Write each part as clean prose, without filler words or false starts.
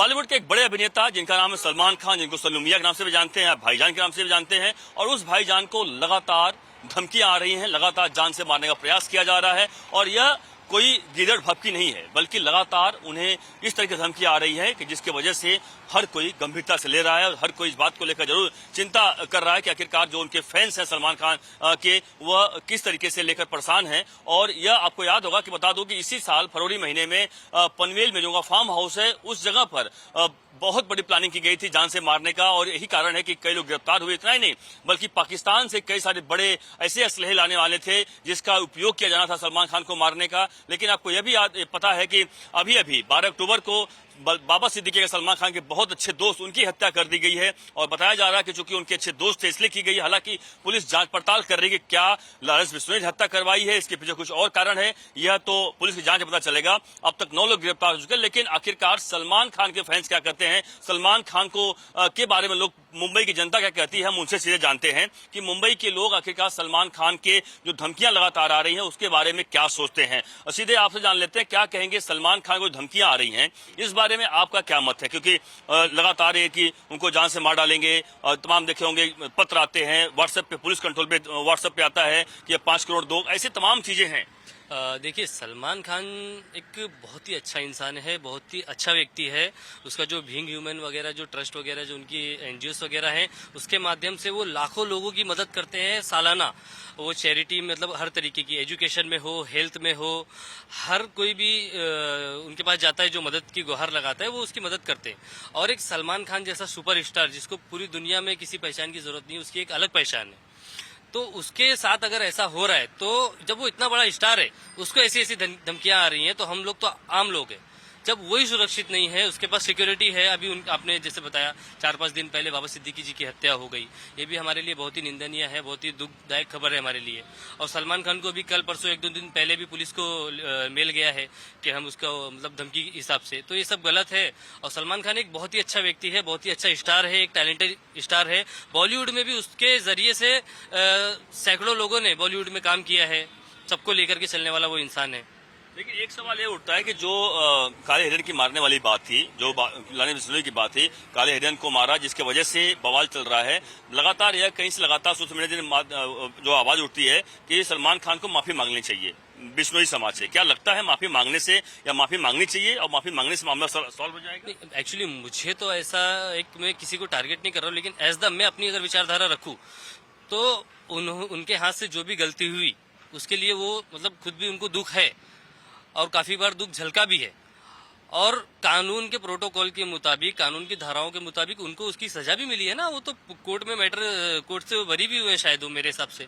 बॉलीवुड के एक बड़े अभिनेता जिनका नाम है सलमान खान, जिनको सल्लू मियां के नाम से भी जानते हैं, भाईजान के नाम से भी जानते हैं, और उस भाईजान को लगातार धमकियां आ रही हैं, लगातार जान से मारने का प्रयास किया जा रहा है। और यह कोई गिरड़ भपकी नहीं है, बल्कि लगातार उन्हें इस तरह की धमकियां आ रही है कि जिसकी वजह से हर कोई गंभीरता से ले रहा है और हर कोई इस बात को लेकर जरूर चिंता कर रहा है कि आखिरकार जो उनके फैंस हैं सलमान खान के, वह किस तरीके से लेकर परेशान हैं। और यह आपको याद होगा कि बता दूं कि इसी साल फरवरी महीने में पनवेल में जो फार्म हाउस है उस जगह पर बहुत बड़ी प्लानिंग की गई थी जान से मारने का, और यही कारण है कि कई लोग गिरफ्तार हुए। इतना ही नहीं बल्कि पाकिस्तान से कई सारे बड़े ऐसे असलहे लाने वाले थे जिसका उपयोग किया जाना था सलमान खान को मारने का। लेकिन आपको यह भी पता है कि अभी 12 अक्टूबर को बाबा सिद्दीकी के सलमान खान के बहुत अच्छे दोस्त, उनकी हत्या कर दी गई है। और बताया जा रहा है कि चूंकि उनके अच्छे दोस्त थे इसलिए की गई। हालांकि पुलिस जांच पड़ताल कर रही है कि क्या लारेंस बिश्नोई ने हत्या करवाई है, इसके पीछे कुछ और कारण है, यह तो पुलिस की जांच में पता चलेगा। अब तक 9 लोग गिरफ्तार हो चुके हैं। लेकिन आखिरकार सलमान खान के फैंस क्या कहते हैं, सलमान खान को के बारे में लोग, मुंबई की जनता क्या कहती है, हम उनसे सीधे जानते हैं कि मुंबई के लोग आखिरकार सलमान खान के जो धमकियां लगातार आ रही हैं उसके बारे में क्या सोचते हैं। सीधे आपसे जान लेते हैं क्या कहेंगे सलमान खान को धमकियां आ रही हैं, इस बारे में आपका क्या मत है। क्योंकि लगातार ये कि उनको जान से मार डालेंगे, तमाम देखे होंगे पत्र आते हैं, व्हाट्सएप पे, पुलिस कंट्रोल पे व्हाट्सएप पे आता है कि 5 करोड़ दो, ऐसे तमाम चीजें हैं। देखिए, सलमान खान एक बहुत ही अच्छा इंसान है, बहुत ही अच्छा व्यक्ति है। उसका जो बीइंग ह्यूमन वगैरह, जो ट्रस्ट वगैरह, जो उनकी एनजीओस वगैरह हैं, उसके माध्यम से वो लाखों लोगों की मदद करते हैं सालाना। वो चैरिटी, मतलब हर तरीके की, एजुकेशन में हो, हेल्थ में हो, हर कोई भी उनके पास जाता है जो मदद की गुहार लगाता है, वो उसकी मदद करते हैं। और एक सलमान खान जैसा सुपरस्टार जिसको पूरी दुनिया में किसी पहचान की जरूरत नहीं, उसकी एक अलग पहचान है, तो उसके साथ अगर ऐसा हो रहा है, तो जब वो इतना बड़ा स्टार है, उसको ऐसी ऐसी धमकियां आ रही हैं, तो हम लोग तो आम लोग हैं। जब वही सुरक्षित नहीं है, उसके पास सिक्योरिटी है, अभी आपने जैसे बताया 4-5 दिन पहले बाबा सिद्दीकी जी की हत्या हो गई, ये भी हमारे लिए बहुत ही निंदनीय है, बहुत ही दुखदायक खबर है हमारे लिए। और सलमान खान को भी कल परसों 1-2 दिन पहले भी पुलिस को मेल गया है कि हम उसको, मतलब धमकी के हिसाब से, तो ये सब गलत है। और सलमान खान एक बहुत ही अच्छा व्यक्ति है, बहुत ही अच्छा स्टार है, एक टैलेंटेड स्टार है। बॉलीवुड में भी उसके जरिए से सैकड़ों लोगों ने बॉलीवुड में काम किया है, सबको लेकर के चलने वाला वो इंसान है। लेकिन एक सवाल ये उठता है कि जो काले हिरन की मारने वाली बात थी, जो लारेंस बिश्नोई की बात थी, काले हिरन को मारा जिसकी वजह से बवाल चल रहा है, लगातार यह कहीं से लगातार सोशल मीडिया जो आवाज उठती है कि सलमान खान को माफी मांगनी चाहिए बिश्नोई समाज से। क्या लगता है माफी मांगने से, या माफी मांगनी चाहिए और माफी मांगने से मामला सॉल्व हो जाएगा? एक्चुअली मुझे तो ऐसा, एक मैं किसी को टारगेट नहीं कर रहा हूँ, लेकिन एज द मैं अपनी अगर विचारधारा रखूं तो उनके हाथ से जो भी गलती हुई उसके लिए वो, मतलब खुद भी उनको दुख है और काफी बार दुख झलका भी है। और कानून के प्रोटोकॉल के मुताबिक, कानून की धाराओं के मुताबिक उनको उसकी सजा भी मिली है ना। वो तो कोर्ट में मैटर, कोर्ट से बरी भी हुए हैं शायद, वो मेरे हिसाब से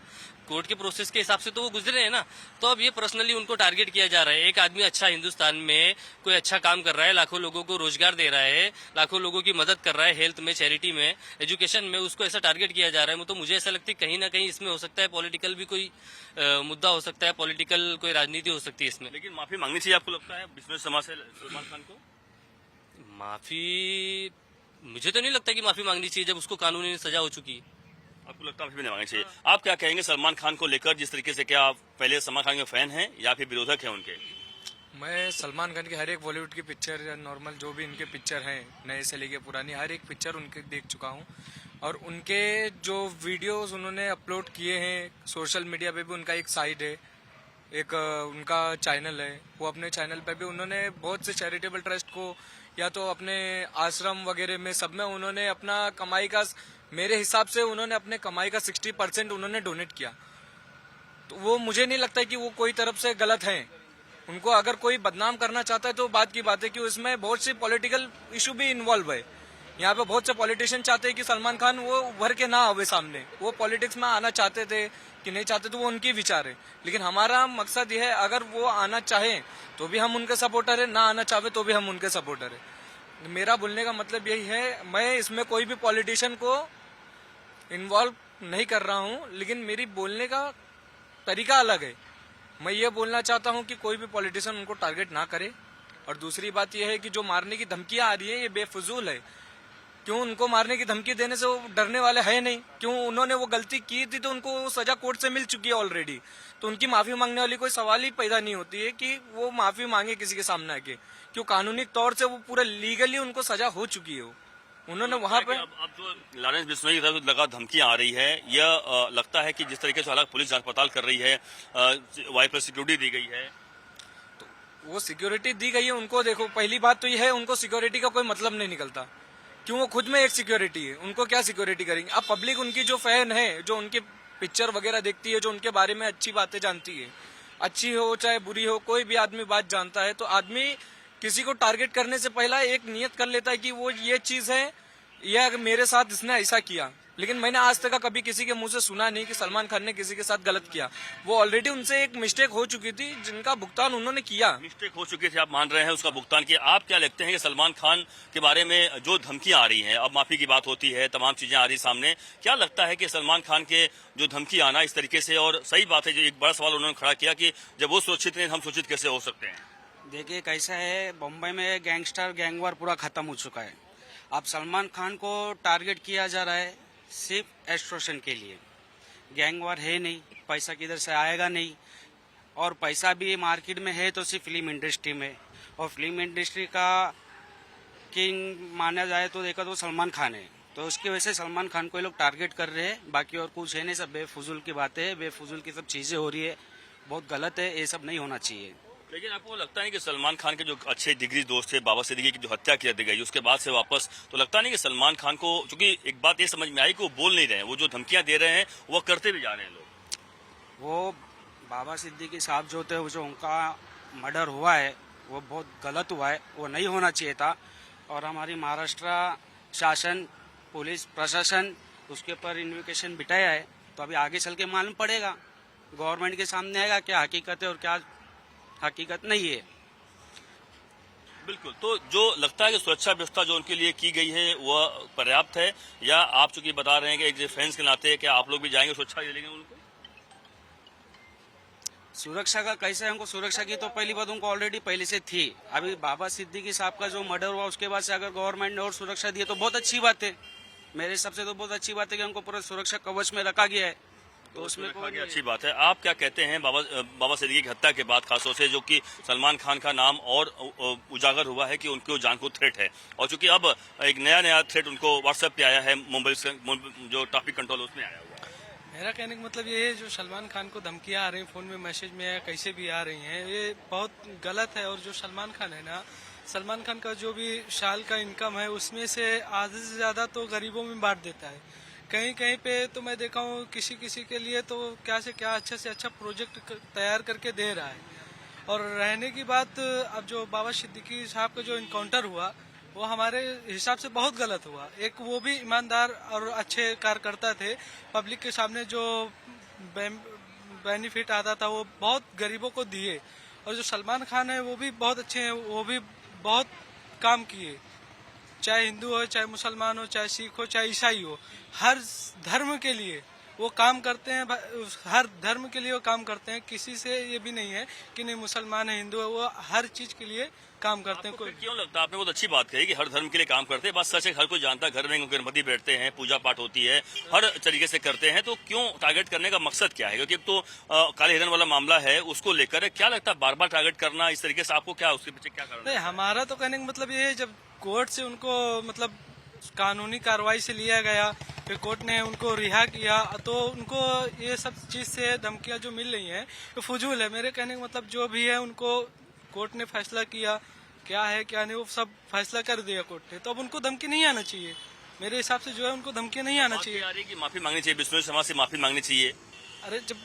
कोर्ट के प्रोसेस के हिसाब से तो वो गुजरे हैं ना। तो अब ये पर्सनली उनको टारगेट किया जा रहा है। एक आदमी अच्छा, हिंदुस्तान में कोई अच्छा काम कर रहा है, लाखों लोगों को रोजगार दे रहा है, लाखों लोगों की मदद कर रहा है, हेल्थ में, चैरिटी में, एजुकेशन में, उसको ऐसा टारगेट किया जा रहा है। तो मुझे ऐसा लगता है कहीं ना कहीं इसमें हो सकता है पॉलिटिकल भी कोई मुद्दा हो सकता है, पॉलिटिकल कोई राजनीति हो सकती है इसमें। लेकिन माफी मांगनी चाहिए आपको लगता है बिश्नोई समाज से सलमान खान को? माफी मुझे तो नहीं लगता कि माफी मांगनी चाहिए जब उसको कानूनी सजा हो चुकी है। आपको लगता है माफी नहीं मांगनी चाहिए? आप क्या कहेंगे सलमान खान को लेकर, जिस तरीके से, क्या आप पहले सलमान खान के फैन हैं या फिर विरोधक हैं उनके? मैं सलमान खान की हर एक बॉलीवुड की पिक्चर या नॉर्मल जो भी इनके पिक्चर हैं, नए से लेके पुरानी, हर एक पिक्चर उनके देख चुका हूं। और उनके जो वीडियोस उन्होंने अपलोड किए हैं सोशल मीडिया पे भी, उनका एक साइट है, एक उनका चैनल है, वो अपने चैनल पे भी उन्होंने बहुत से चैरिटेबल ट्रस्ट को, या तो अपने आश्रम वगैरह में, सब में उन्होंने अपना कमाई का, मेरे हिसाब से उन्होंने अपने कमाई का 60% उन्होंने डोनेट किया। तो वो मुझे नहीं लगता कि वो कोई तरफ से गलत है। उनको अगर कोई बदनाम करना चाहता है तो बात की बात है कि उसमें बहुत सी पॉलिटिकल इशू भी इन्वॉल्व है। यहाँ पे बहुत से पॉलिटिशियन चाहते हैं कि सलमान खान वो उभर के ना आवे सामने, वो पॉलिटिक्स में आना चाहते थे कि नहीं चाहते, तो वो उनकी विचार है। लेकिन हमारा मकसद ये है, अगर वो आना चाहे तो भी हम उनके सपोर्टर है, ना आना चाहे तो भी हम उनके सपोर्टर है। मेरा बोलने का मतलब यही है, मैं इसमें कोई भी पॉलिटिशियन को इन्वॉल्व नहीं कर रहा हूँ, लेकिन मेरी बोलने का तरीका अलग है। मैं ये बोलना चाहता हूँ कि कोई भी पॉलिटिशियन उनको टारगेट ना करे। और दूसरी बात यह है कि जो मारने की धमकियां आ रही है ये बेफजूल है। क्यों उनको मारने की धमकी देने से वो डरने वाले है नहीं? क्यों उन्होंने वो गलती की थी तो उनको वो सजा कोर्ट से मिल चुकी है ऑलरेडी, तो उनकी माफी मांगने वाली कोई सवाल ही पैदा नहीं होती है कि वो माफी मांगे किसी के सामने आके। क्यों कानूनी तौर से वो पूरा लीगली उनको सजा हो चुकी है। उन्होंने वहां पे अब जो लॉरेंस बिश्नोई की तरफ लगा धमकियां आ रही है, यह लगता है कि जिस तरीके से हालांकि पुलिस जांच पड़ताल कर रही है, वाई पर सिक्योरिटी दी गई है, वो सिक्योरिटी दी गई है उनको। देखो पहली बात तो ये है, उनको सिक्योरिटी का कोई मतलब नहीं निकलता। क्यों? वो खुद में एक सिक्योरिटी है, उनको क्या सिक्योरिटी करेंगे? अब पब्लिक उनकी जो फैन है, जो उनकी पिक्चर वगैरह देखती है, जो उनके बारे में अच्छी बातें जानती है, अच्छी हो चाहे बुरी हो, कोई भी आदमी बात जानता है, तो आदमी किसी को टारगेट करने से पहला एक नियत कर लेता है कि वो ये चीज है, या मेरे साथ इसने ऐसा किया। लेकिन मैंने आज तक कभी किसी के मुंह से सुना नहीं कि सलमान खान ने किसी के साथ गलत किया। वो ऑलरेडी उनसे एक मिस्टेक हो चुकी थी जिनका भुगतान उन्होंने किया। मिस्टेक हो चुकी थी, आप मान रहे हैं, उसका भुगतान किया। आप क्या लगते हैं कि सलमान खान के बारे में जो धमकियां आ रही हैं, अब माफी की बात होती है, तमाम चीजें आ रही सामने, क्या लगता है कि सलमान खान के जो धमकी आना इस तरीके से, और सही बात है जो एक बड़ा सवाल उन्होंने खड़ा किया कि जब वो सुरक्षित नहीं हम सुरक्षित कैसे हो सकते हैं? देखिए कैसा है, बम्बई में गैंगस्टर गैंगवार पूरा खत्म हो चुका है। अब सलमान खान को टारगेट किया जा रहा है सिर्फ एक्सटॉर्शन के लिए। गैंगवार है नहीं, पैसा किधर से आएगा नहीं, और पैसा भी मार्केट में है तो सिर्फ फिल्म इंडस्ट्री में, और फिल्म इंडस्ट्री का किंग माना जाए तो देखा तो सलमान खान है। तो उसकी वजह से सलमान खान को ये लोग टारगेट कर रहे हैं, बाकी और कुछ है नहीं, सब बेफुजुल की बातें है, बेफुजुल की सब चीजें हो रही है, बहुत गलत है, ये सब नहीं होना चाहिए। लेकिन आपको लगता नहीं कि सलमान खान के जो अच्छे जिगरी दोस्त थे, बाबा सिद्दीकी की जो हत्या की दी गई उसके बाद से वापस, तो लगता नहीं कि सलमान खान को, चूंकि एक बात ये समझ में आई कि वो बोल नहीं रहे हैं, वो जो धमकियां दे रहे हैं वो करते भी जा रहे हैं लोग। वो बाबा सिद्दीकी साहब जो थे, जो उनका मर्डर हुआ है वो बहुत गलत हुआ है, वो नहीं होना चाहिए था। और हमारी महाराष्ट्र शासन, पुलिस प्रशासन उसके ऊपर इन्वेस्टिगेशन बिठाया है, तो अभी आगे चल के मालूम पड़ेगा, गवर्नमेंट के सामने आएगा क्या हकीकत है और क्या हकीकत नहीं है। बिल्कुल, तो जो लगता है कि सुरक्षा व्यवस्था जो उनके लिए की गई है वह पर्याप्त है, या आप चूंकि बता रहे हैं कि एक डिफेंस के नाते क्या आप लोग भी जाएंगे, सुरक्षा दे देंगे उनको? सुरक्षा का कैसे है, उनको सुरक्षा की तो पहली बात उनको ऑलरेडी पहले से थी। अभी बाबा सिद्दीकी साहब का जो मर्डर हुआ उसके बाद से अगर गवर्नमेंट ने और सुरक्षा दी है तो बहुत अच्छी बात है। मेरे हिसाब से तो बहुत अच्छी बात है कि उनको पूरा सुरक्षा कवच में रखा गया है, तो उसमें कोई अच्छी बात है। आप क्या कहते हैं बाबा सिद्दीकी की हत्या के बाद, खासतौर से जो कि सलमान खान का नाम और उजागर हुआ है कि उनको जान को थ्रेट है, और चूंकि अब एक नया थ्रेट उनको व्हाट्सएप पे आया है, मुंबई से जो ट्रैफिक कंट्रोल उसमें आया हुआ है। मेरा कहने का मतलब ये है, जो सलमान खान को धमकियां आ रही हैं, फोन में मैसेज में या कैसे भी आ रही हैं, ये बहुत गलत है। और जो सलमान खान है ना, सलमान खान का जो भी साल का इनकम है उसमें से आधे से ज्यादा तो गरीबों में बांट देता है। कहीं कहीं पे तो मैं देखा हूँ किसी किसी के लिए तो क्या से क्या अच्छा से अच्छा प्रोजेक्ट तैयार करके दे रहा है। और रहने की बात, अब जो बाबा सिद्दीकी साहब का जो इनकाउंटर हुआ वो हमारे हिसाब से बहुत गलत हुआ। एक वो भी ईमानदार और अच्छे कार्यकर्ता थे, पब्लिक के सामने जो बेनिफिट आता था वो बहुत गरीबों को दिए। और जो सलमान खान है वो भी बहुत अच्छे हैं, वो भी बहुत काम किए, चाहे हिंदू हो, चाहे मुसलमान हो, चाहे सिख हो, चाहे ईसाई हो, हर धर्म के लिए वो काम करते हैं, हर धर्म के लिए वो काम करते हैं। किसी से ये भी नहीं है कि नहीं मुसलमान है, हिंदू है, वो हर चीज के लिए काम करते हैं। क्यों लगता है, आपने बहुत अच्छी बात कही कि हर धर्म के लिए काम करते हैं, बात सच है, हर कोई जानता है, घर में गणपति बैठते हैं, पूजा पाठ होती है, हर तरीके से करते हैं, तो क्यों टारगेट करने का मकसद क्या है? क्योंकि एक तो काले हिरन वाला मामला है, उसको लेकर क्या लगता है बार बार टारगेट करना इस तरीके से, आपको क्या उसके पीछे क्या कारण है? हमारा तो कहने का मतलब ये है, जब कोर्ट से उनको मतलब कानूनी कार्रवाई से लिया गया, फिर कोर्ट ने उनको रिहा किया, तो उनको ये सब चीज से धमकियां जो मिल रही हैं तो फजूल है। मेरे कहने का मतलब जो भी है, उनको कोर्ट ने फैसला किया, क्या है क्या नहीं वो सब फैसला कर दिया कोर्ट ने, तो अब उनको धमकी नहीं आना चाहिए। मेरे हिसाब से जो है उनको धमकी नहीं आना चाहिए। कि माफी मांगनी चाहिए, बिश्नोई समाज से माफी मांगनी चाहिए। अरे जब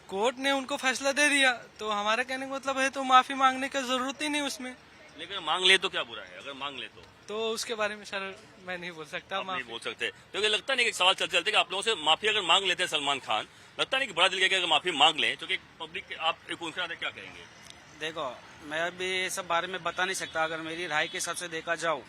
कोर्ट ने उनको फैसला दे दिया तो हमारा कहने का मतलब है तो माफी मांगने की जरूरत ही नहीं उसमें। लेकिन मांग ले तो क्या बुरा है, अगर मांग ले तो उसके बारे में सर मैं नहीं बोल सकता। नहीं बोल सकते, क्योंकि लगता नहीं कि सवाल चलते चलते कि आप लोगों से माफी अगर मांग लेते हैं सलमान खान, लगता नहीं कि बड़ा दिल अगर माफी मांग लें, क्योंकि पब्लिक आप एक उनके क्या कहेंगे? देखो, मैं अभी ये सब बारे में बता नहीं सकता। अगर मेरी राय के हिसाब से देखा जाओ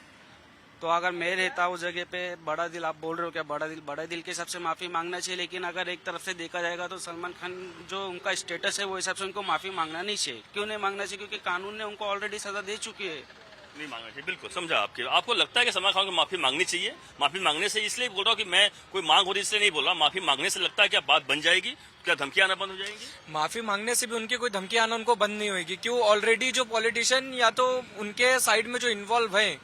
तो अगर मैं रहता उस जगह पे, बड़ा दिल आप बोल रहे हो क्या, बड़ा दिल के हिसाब से माफी मांगना चाहिए। लेकिन अगर एक तरफ से देखा जाएगा तो सलमान खान जो उनका स्टेटस है वो हिसाब से उनको माफी मांगना नहीं चाहिए। क्यों नहीं मांगना चाहिए? क्योंकि कानून ने उनको ऑलरेडी सजा दे चुकी है। नहीं मांगना चाहिए, बिल्कुल समझा आपके। आपको लगता है कि सलमान खान को माफी मांगनी चाहिए? माफी मांगने से इसलिए बोल रहा हूँ कि मैं कोई मांग हो रही इसलिए नहीं बोल रहा, माफी मांगने से लगता है क्या बात बन जाएगी? क्या धमकी आना बंद हो जाएंगी? माफी मांगने से भी उनकी कोई धमकी आना उनको बंद नहीं होगी, क्यों ऑलरेडी जो पॉलिटिशियन या तो उनके साइड में जो इन्वॉल्व हैं,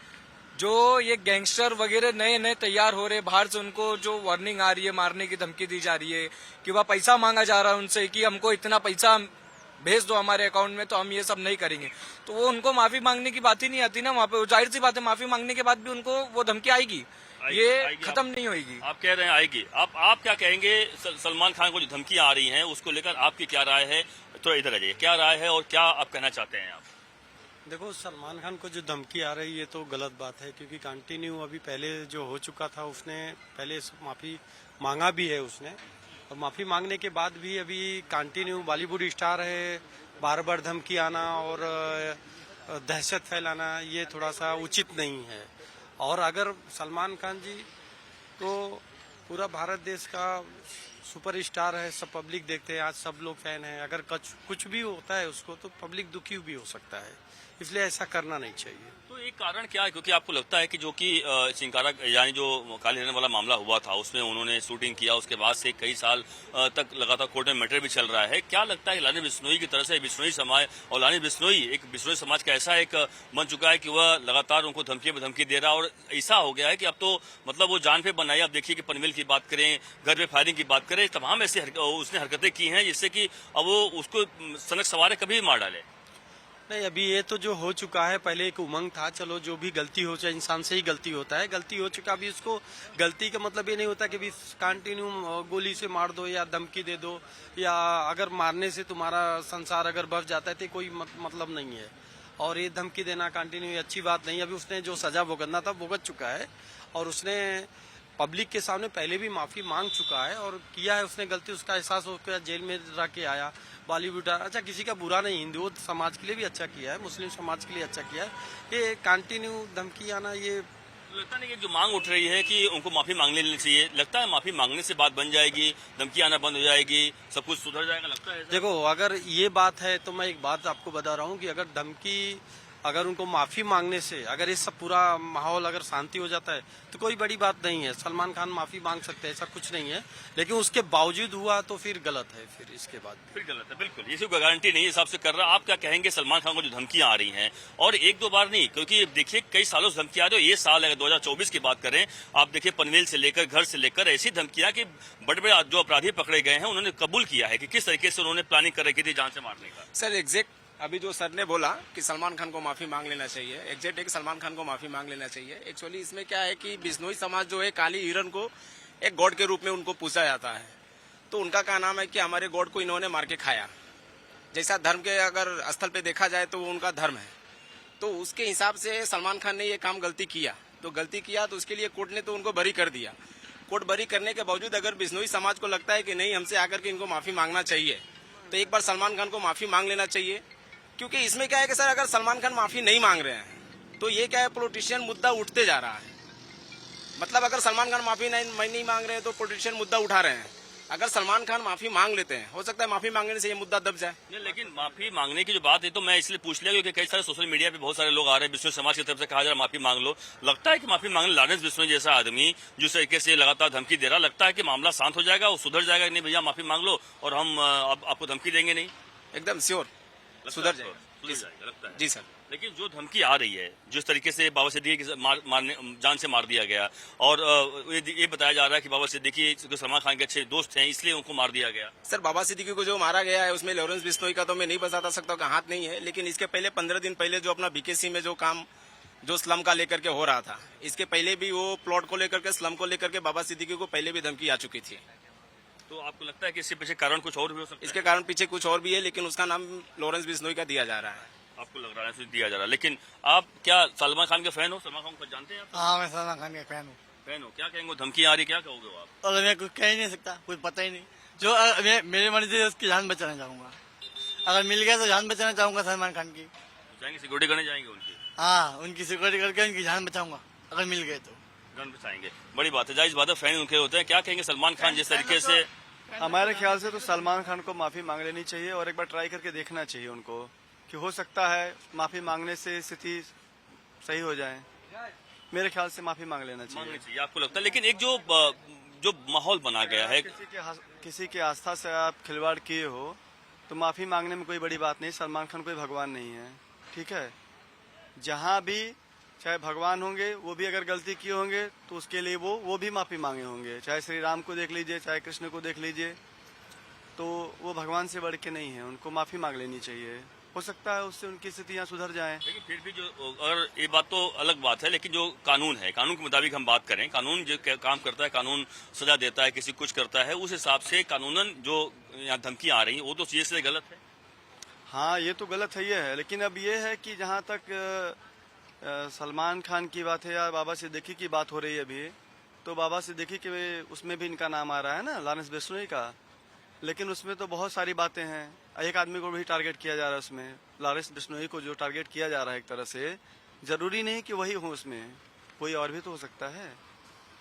जो ये गैंगस्टर वगैरह नए नए तैयार हो रहे, बाहर से उनको जो वार्निंग आ रही है, मारने की धमकी दी जा रही है, कि वह पैसा मांगा जा रहा है उनसे कि हमको इतना पैसा भेज दो हमारे अकाउंट में तो हम ये सब नहीं करेंगे, तो वो उनको माफी मांगने की बात ही नहीं आती ना वहाँ पे। जाहिर सी बात है, माफी मांगने के बाद भी उनको वो धमकी आएगी, ये आएगी, खत्म नहीं होगी। आप कह रहे हैं आएगी। आप क्या कहेंगे सलमान खान को जो धमकियां आ रही हैं उसको लेकर आपकी क्या राय है? तो इधर आ जाइए, क्या राय है और क्या आप कहना चाहते हैं आप? देखो, सलमान खान को जो धमकी आ रही है तो गलत बात है, क्योंकि कंटिन्यू अभी पहले जो हो चुका था उसने पहले माफी मांगा भी है उसने, और माफी मांगने के बाद भी अभी कंटिन्यू बॉलीवुड स्टार है, बार बार धमकी आना और दहशत फैलाना ये थोड़ा सा उचित नहीं है। और अगर सलमान खान जी तो पूरा भारत देश का सुपर स्टार है, सब पब्लिक देखते हैं, आज सब लोग फैन हैं, अगर कुछ भी होता है उसको तो पब्लिक दुखी भी हो सकता है, इसलिए ऐसा करना नहीं चाहिए। तो एक कारण क्या है? क्योंकि आपको लगता है कि जो कि चिंकारा यानी जो काले हिरण वाला मामला हुआ था उसमें उन्होंने शूटिंग किया, उसके बाद से कई साल तक लगातार कोर्ट में मैटर भी चल रहा है। क्या लगता है लानी बिश्नोई की तरह से बिश्नोई समाज और लानी बिश्नोई एक बिश्नोई समाज का ऐसा एक बन चुका है कि वह लगातार उनको धमकी पे धमकी दे रहा है और ऐसा हो गया है कि अब तो मतलब वो जान पे बनाई। अब देखिए कि पनवेल की बात करें, घर पे फायरिंग की बात करें, तमाम ऐसी उसने हरकतें की हैं जिससे कि अब वो उसको सनक सवारे कभी भी मार डाले। नहीं, अभी ये तो जो हो चुका है, पहले एक उमंग था, चलो जो भी गलती हो चाहे इंसान से ही गलती होता है, गलती हो चुका। अभी उसको गलती का मतलब ये नहीं होता कि कंटिन्यू गोली से मार दो या धमकी दे दो, या अगर मारने से तुम्हारा संसार अगर बच जाता है तो कोई मतलब नहीं है। और ये धमकी देना कंटिन्यू अच्छी बात नहीं है। अभी उसने जो सजा भुगतना था भुगत चुका है, और उसने पब्लिक के सामने पहले भी माफी मांग चुका है और किया है उसने गलती, उसका एहसास हो गया, जेल में रह के आया, बॉलीवुड अच्छा किसी का बुरा नहीं, हिंदू समाज के लिए भी अच्छा किया है, मुस्लिम समाज के लिए अच्छा किया है। ये कंटिन्यू धमकी आना, ये लगता नहीं कि जो मांग उठ रही है कि उनको माफी मांग लेनी चाहिए, लगता है माफी मांगने से बात बन जाएगी, धमकी आना बंद हो जाएगी, सब कुछ सुधर जाएगा, लगता है? देखो, अगर ये बात है तो मैं एक बात आपको बता रहा हूँ कि अगर धमकी, अगर उनको माफी मांगने से अगर ये सब पूरा माहौल अगर शांति हो जाता है तो कोई बड़ी बात नहीं है। सलमान खान माफी मांग सकते हैं, ऐसा कुछ नहीं है, लेकिन उसके बावजूद हुआ तो फिर गलत है, फिर इसके बाद फिर गलत है। बिल्कुल, ये कोई गारंटी नहीं है हिसाब से कर रहा। आप क्या कहेंगे सलमान खान को जो धमकियां आ रही हैं, और एक दो बार नहीं, क्योंकि देखिए कई सालों से धमकियां आ रही है, ये साल अगर 2024 की बात करें, आप देखिए पनवेल से लेकर घर से लेकर ऐसी धमकियां कि बड़े बड़े जो अपराधी पकड़े गए हैं उन्होंने कबूल किया है कि किस तरीके से उन्होंने प्लानिंग कर रखी थी जान से मारने का। सर एग्जैक्ट अभी जो सर ने बोला कि सलमान खान को माफी मांग लेना चाहिए, एग्जैक्ट है कि सलमान खान को माफी मांग लेना चाहिए। एक्चुअली इसमें क्या है कि बिश्नोई समाज जो है, काली हिरन को एक गॉड के रूप में उनको पूछा जाता है, तो उनका क्या नाम है कि हमारे गॉड को इन्होंने मार के खाया। जैसा धर्म के अगर स्थल पे देखा जाए तो वो उनका धर्म है, तो उसके हिसाब से सलमान खान ने ये काम गलती किया, तो गलती किया तो उसके लिए कोर्ट ने तो उनको बरी कर दिया। कोर्ट बरी करने के बावजूद अगर बिश्नोई समाज को लगता है कि नहीं हमसे आकर के इनको माफी मांगना चाहिए, तो एक बार सलमान खान को माफी मांग लेना चाहिए। क्योंकि इसमें क्या है कि सर अगर सलमान खान माफी नहीं मांग रहे हैं तो ये क्या है, पॉलिटिशियन मुद्दा उठते जा रहा है। मतलब अगर सलमान खान माफी नहीं मांग रहे हैं तो पॉलिटिशियन मुद्दा उठा रहे हैं। अगर सलमान खान माफी मांग लेते हैं, हो सकता है माफी मांगने से ये मुद्दा दब जाए। नहीं, लेकिन माफी मांगने की जो बात है तो मैं इसलिए पूछ लिया क्योंकि कई सारे सोशल मीडिया पे बहुत सारे लोग आ रहे हैं, बिश्नोई समाज की तरफ से कहा जा रहा है माफी मांग लो। लगता है कि माफी मांगने लॉरेंस बिश्नोई जैसा आदमी जिस तरीके से लगातार धमकी दे रहा, लगता है कि मामला शांत हो जाएगा, वो सुधर जाएगा, नहीं भैया माफी मांग लो और हम आपको धमकी देंगे नहीं? एकदम श्योर सुधर जाएगा, लगता है जी सर। लेकिन जो धमकी आ रही है, जिस तरीके से बाबा सिद्दीकी जान से मार दिया गया, और ये बताया जा रहा है कि बाबा सिद्दीकी सलमान खान के अच्छे दोस्त हैं इसलिए उनको मार दिया गया। सर बाबा सिद्दीकी को जो मारा गया है उसमें लॉरेंस बिश्नोई का तो मैं नहीं बता सकता का हाथ नहीं है, लेकिन इसके पहले 15 दिन पहले जो अपना बीकेसी में जो काम जो स्लम का लेकर के हो रहा था, इसके पहले भी वो प्लॉट को लेकर के, स्लम को लेकर के बाबा सिद्दीकी को पहले भी धमकी आ चुकी थी। तो आपको लगता है कि इसके पीछे कारण कुछ और भी हो सकता है? इसके कारण पीछे कुछ और भी है, लेकिन उसका नाम लॉरेंस बिश्नोई का दिया जा रहा है। आपको लग रहा है दिया जा रहा है, लेकिन आप क्या सलमान खान के फैन हो? सलमान खान को जानते हैं आप? हाँ, मैं सलमान खान का फैन हूँ। फैन हो, क्या कहेंगे? धमकी आ रही, क्या कहोगे वो आप? और मैं कुछ कह ही नहीं सकता, कुछ पता ही नहीं। जो मेरे मर्जी से उसकी जान बचाना चाहूंगा, अगर मिल गया तो जान बचाना चाहूंगा सलमान खान की। जाएंगे सिक्योरिटी करने जाएंगे उनकी? हाँ, उनकी सिक्योरिटी करके उनकी जान बचाऊंगा अगर मिल गए तो। जान बचाएंगे, बड़ी बात है, जायज बात है, फैन उनके होते हैं। क्या कहेंगे सलमान खान जिस तरीके से? हमारे ख्याल से तो सलमान खान को माफी मांग लेनी चाहिए और एक बार ट्राई करके देखना चाहिए उनको कि हो सकता है माफी मांगने से स्थिति सही हो जाए। मेरे ख्याल से माफी मांग लेना मांगनी चाहिए। चाहिए आपको लगता है, लेकिन एक जो माहौल बना गया है, किसी के आस्था से आप खिलवाड़ किए हो तो माफी मांगने में कोई बड़ी बात नहीं। सलमान खान कोई भगवान नहीं है, ठीक है। जहाँ भी चाहे भगवान होंगे, वो भी अगर गलती किए होंगे तो उसके लिए वो भी माफी मांगे होंगे। चाहे श्री राम को देख लीजिए, चाहे कृष्ण को देख लीजिए, तो वो भगवान से बढ़ के नहीं है, उनको माफी मांग लेनी चाहिए। हो सकता है उससे उनकी स्थितियां सुधर जाएं। लेकिन फिर भी जो, और ये बात तो अलग बात है, लेकिन जो कानून है, कानून के मुताबिक हम बात करें, कानून जो काम करता है, कानून सजा देता है, किसी कुछ करता है, उस हिसाब से कानूनन जो यहाँ धमकियां आ रही हैं वो तो चीजें से गलत है। हाँ, ये तो गलत है, ये है। लेकिन अब ये है कि जहाँ तक सलमान खान की बात है या बाबा सिद्दीकी की बात हो रही है अभी, तो बाबा सिद्दीकी के उसमें भी इनका नाम आ रहा है ना, लॉरेंस बिश्नोई का। लेकिन उसमें तो बहुत सारी बातें हैं। एक आदमी को भी टारगेट किया जा रहा है उसमें, लॉरेंस बिश्नोई को जो टारगेट किया जा रहा है एक तरह से। जरूरी नहीं कि वही हो, उसमें कोई और भी तो हो सकता है।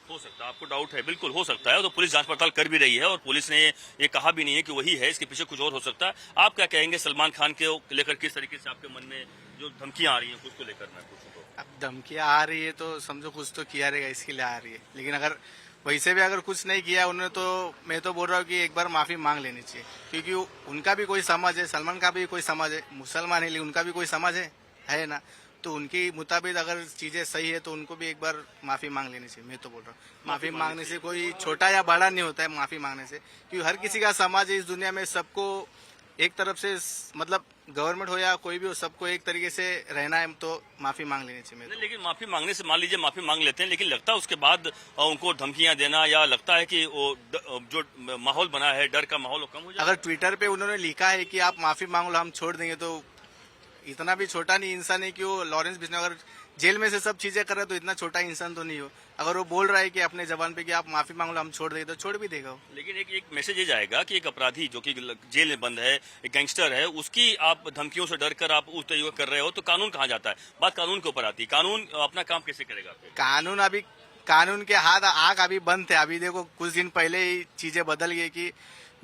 हो सकता है, आपको डाउट है, बिल्कुल हो सकता है। तो पुलिस जांच पड़ताल कर भी रही है और पुलिस ने ये कहा भी नहीं है कि वही है, इसके पीछे कुछ और हो सकता है। आप क्या कहेंगे सलमान खान के लेकर, किस तरीके से आपके मन में जो धमकियां आ रही हैं उसको लेकर? मैं पूछूं तो अब धमकियां आ रही है तो समझो कुछ तो किया रहेगा, इसके लिए आ रही है। लेकिन अगर वैसे भी अगर कुछ नहीं किया उन्होंने, तो मैं तो बोल रहा हूँ कि एक बार माफी मांग लेनी चाहिए, क्योंकि उनका भी कोई समाज है, सलमान का भी कोई समाज है, मुसलमान है लेकिन उनका भी कोई समाज है ना। तो उनके मुताबिक अगर चीजें सही है तो उनको भी एक बार माफी मांग लेनी चाहिए। मैं तो बोल रहा हूँ माफी मांगने से कोई छोटा या बड़ा नहीं होता है, माफी मांगने से, क्योंकि हर किसी का समाज है इस दुनिया में। सबको एक तरफ से, मतलब गवर्नमेंट हो या कोई भी हो, सबको एक तरीके से रहना है, तो माफी मांग लेनी चाहिए। नहीं, लेकिन माफी मांगने से, मान लीजिए माफी मांग लेते हैं, लेकिन लगता है उसके बाद उनको धमकियां देना, या लगता है कि वो जो माहौल बना है, डर का माहौल, वो कम हो जाए। अगर ट्विटर पे उन्होंने लिखा है कि आप माफी मांग लो, हम छोड़ देंगे, तो इतना भी छोटा नहीं इंसान है कि वो लॉरेंस बिश्नोई अगर जेल में से सब चीजें कर रहे हैं तो इतना छोटा इंसान तो नहीं हो। अगर वो बोल रहा है कि अपने जबान पे कि आप माफी मांग लो, हम छोड़ देंगे, तो छोड़ भी देगा वो। लेकिन एक मैसेज ये जाएगा कि एक अपराधी जो कि जेल में बंद है, एक गैंगस्टर है, उसकी आप धमकियों से डर कर आप उस तरीके कर रहे हो, तो कानून कहाँ जाता है? बात कानून के ऊपर आती है। कानून अपना काम कैसे करेगा? कानून के हाथ आग अभी बंद थे। अभी देखो कुछ दिन पहले ही चीजें बदल गई कि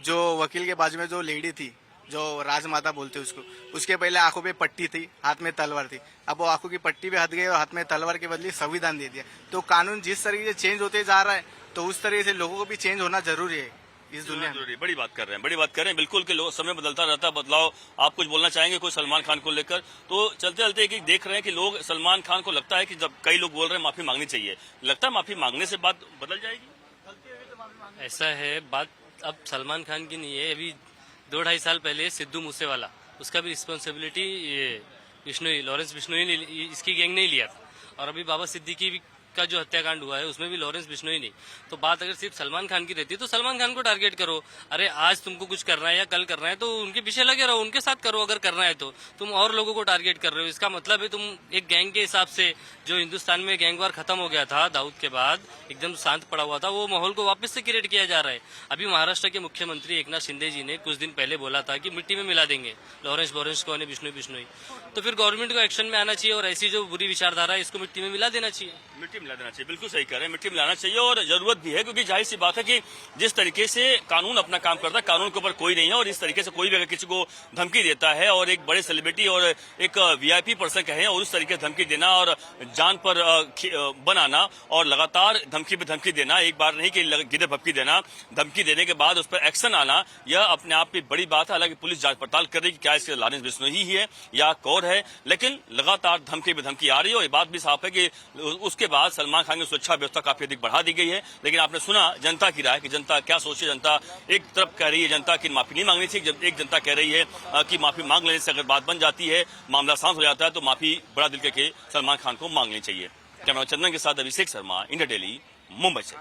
जो वकील के बाजू में जो लेडी थी, जो राजमाता बोलते उसको, उसके पहले आंखों पे पट्टी थी, हाथ में तलवार थी। अब वो आंखों की पट्टी भी हट गई और हाथ में तलवार के बदले संविधान दे दिया। तो कानून जिस तरीके से चेंज होते जा रहा है, तो उस तरीके से लोगों को भी चेंज होना जरूरी है इस दुनिया में। बड़ी बात कर रहे हैं, बड़ी बात कर रहे हैं। बिल्कुल कि समय बदलता रहता है, बदलाव। आप कुछ बोलना चाहेंगे कोई सलमान खान को लेकर? तो चलते चलते एक देख रहे हैं कि लोग, सलमान खान को लगता है कि जब कई लोग बोल रहे हैं माफी मांगनी चाहिए, लगता है माफी मांगने से बात बदल जाएगी। ऐसा है, बात अब सलमान खान की नहीं है। अभी 2-2.5 साल पहले सिद्धू मूसेवाला, उसका भी रिस्पॉन्सिबिलिटी ये लॉरेंस बिश्नोई ने, इसकी गैंग नहीं लिया था। और अभी बाबा सिद्दीकी का जो हत्याकांड हुआ है उसमें भी लॉरेंस बिश्नोई नहीं। तो बात अगर सिर्फ सलमान खान की रहती है तो सलमान खान को टारगेट करो। अरे आज तुमको कुछ करना है या कल करना है तो उनके पीछे लगे रहो, उनके साथ करो अगर करना है तो। तुम और लोगों को टारगेट कर रहे हो, इसका मतलब है तुम एक गैंग के हिसाब से, जो हिंदुस्तान में गैंगवार खत्म हो गया था दाऊद के बाद, एकदम शांत पड़ा हुआ था, वो माहौल को वापस से क्रिएट किया जा रहा है। अभी महाराष्ट्र के मुख्यमंत्री एकनाथ शिंदे जी ने कुछ दिन पहले बोला था कि मिट्टी में मिला देंगे लॉरेंस को, बिश्नोई। तो फिर गवर्नमेंट को एक्शन में आना चाहिए और ऐसी जो बुरी विचारधारा है इसको मिट्टी में मिला देना चाहिए। मिट्टी मिला देना चाहिए, बिल्कुल सही कह रहे हैं, मिट्टी मिलाना चाहिए। और जरूरत भी है, क्योंकि जाहिर सी बात है कि जिस तरीके से कानून अपना काम करता है, कानून के ऊपर कोई नहीं है। और इस तरीके से कोई भी अगर किसी को धमकी देता है, और एक बड़े सेलिब्रिटी और एक वीआईपी पर्सन कहें, और उस तरीके से धमकी देना और जान पर बनाना और लगातार धमकी पे धमकी देना, एक बार नहीं कि गिदे भपकी देना, धमकी देने के बाद उस पर एक्शन आना, यह अपने आप में बड़ी बात है। हालांकि पुलिस जांच पड़ताल कर रही है कि क्या इसके लॉरेंस बिश्नोई ही है या कौर है, लेकिन लगातार धमकी पे धमकी आ रही है। और ये बात भी साफ है कि उसके बाद सलमान खान की सुरक्षा व्यवस्था काफी अधिक बढ़ा दी गई है। लेकिन आपने सुना जनता की राय कि जनता क्या सोचे। जनता एक तरफ कह रही है जनता की माफी नहीं मांगनी चाहिए, जब एक जनता कह रही है कि माफी मांग लेने से अगर बात बन जाती है, मामला शांत हो जाता है, तो माफी बड़ा दिल के सलमान खान को मांगनी चाहिए। कैमरा चंदन के साथ अभिषेक शर्मा, इंडिया डेली, मुंबई से।